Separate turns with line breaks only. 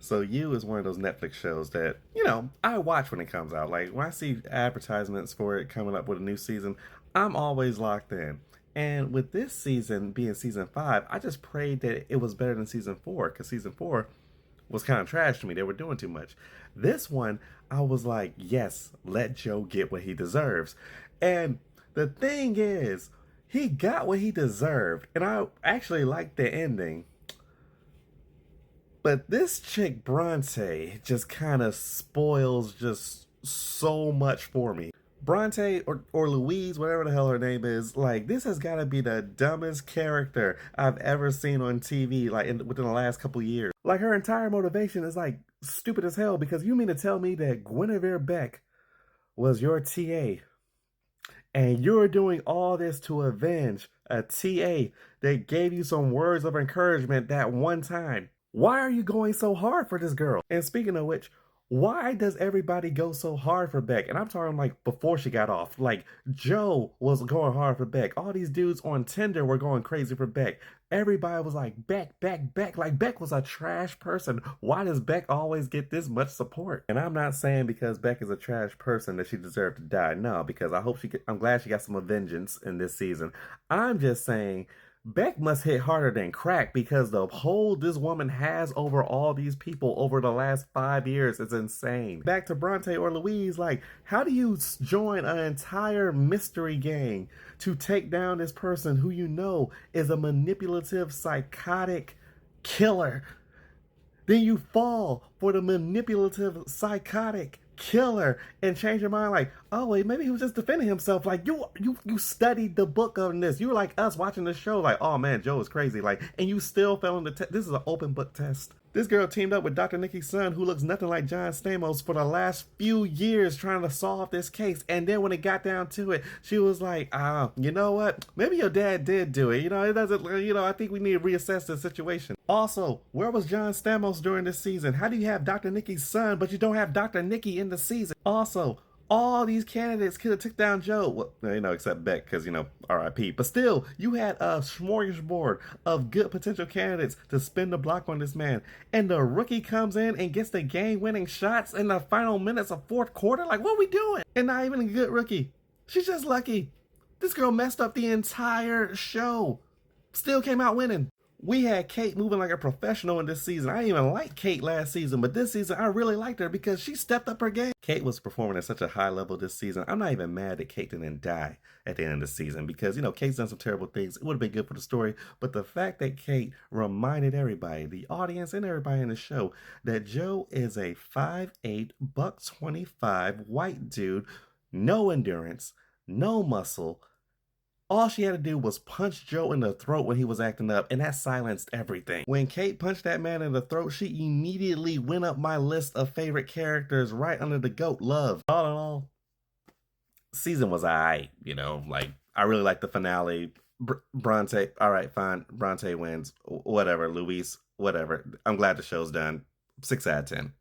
So You is one of those Netflix shows that, I watch when it comes out. Like when I see advertisements for it coming up with a new season, I'm always locked in. And with this season being season 5, I just prayed that it was better than season 4 because season 4 was kind of trash to me. They were doing too much. This one, I was like, yes, let Joe get what he deserves. And the thing is, he got what he deserved. And I actually liked the ending. But this chick Bronte just kind of spoils just so much for me. Bronte or Louise, whatever the hell her name is, like this has got to be the dumbest character I've ever seen on TV, like within the last couple years. Like her entire motivation is like stupid as hell because you mean to tell me that Guinevere Beck was your TA and you're doing all this to avenge a TA that gave you some words of encouragement that one time. Why are you going so hard for this girl? And speaking of which, why does everybody go so hard for Beck? And I'm talking like before she got off. Like Joe was going hard for Beck. All these dudes on Tinder were going crazy for Beck. Everybody was like, Beck, Beck, Beck. Like Beck was a trash person. Why does Beck always get this much support? And I'm not saying because Beck is a trash person that she deserved to die. No, because I'm glad she got some vengeance in this season. I'm just saying Beck must hit harder than crack because the hold this woman has over all these people over the last 5 years is insane. Back to Bronte or Louise, like, how do you join an entire mystery gang to take down this person who you know is a manipulative, psychotic killer? Then you fall for the manipulative, psychotic killer and change your mind like, oh wait, maybe he was just defending himself. Like you studied the book on this. You were like us watching the show, like, oh man, Joe is crazy. Like, and you still fell in the test. This is an open book test. This girl teamed up with Dr. Nikki's son, who looks nothing like John Stamos, for the last few years trying to solve this case. And then when it got down to it, she was like, you know what? Maybe your dad did do it. It doesn't, I think we need to reassess the situation. Also, where was John Stamos during this season? How do you have Dr. Nikki's son, but you don't have Dr. Nikki in the season? Also, all these candidates could have took down Joe. Well, except Beck, because, RIP. But still, you had a smorgasbord of good potential candidates to spin the block on this man. And the rookie comes in and gets the game-winning shots in the final minutes of fourth quarter? Like, what are we doing? And not even a good rookie. She's just lucky. This girl messed up the entire show. Still came out winning. We had Kate moving like a professional in this season. I didn't even like Kate last season, but this season I really liked her because she stepped up her game. Kate was performing at such a high level this season. I'm not even mad that Kate didn't die at the end of the season because, Kate's done some terrible things. It would have been good for the story, but the fact that Kate reminded everybody, the audience and everybody in the show, that Joe is a 5'8", buck 25 white dude, no endurance, no muscle. All she had to do was punch Joe in the throat when he was acting up, and that silenced everything. When Kate punched that man in the throat, she immediately went up my list of favorite characters right under the GOAT love. All in all, season was alright, like, I really liked the finale. Bronte, alright, fine. Bronte wins. Whatever. Luis, whatever. I'm glad the show's done. 6 out of 10.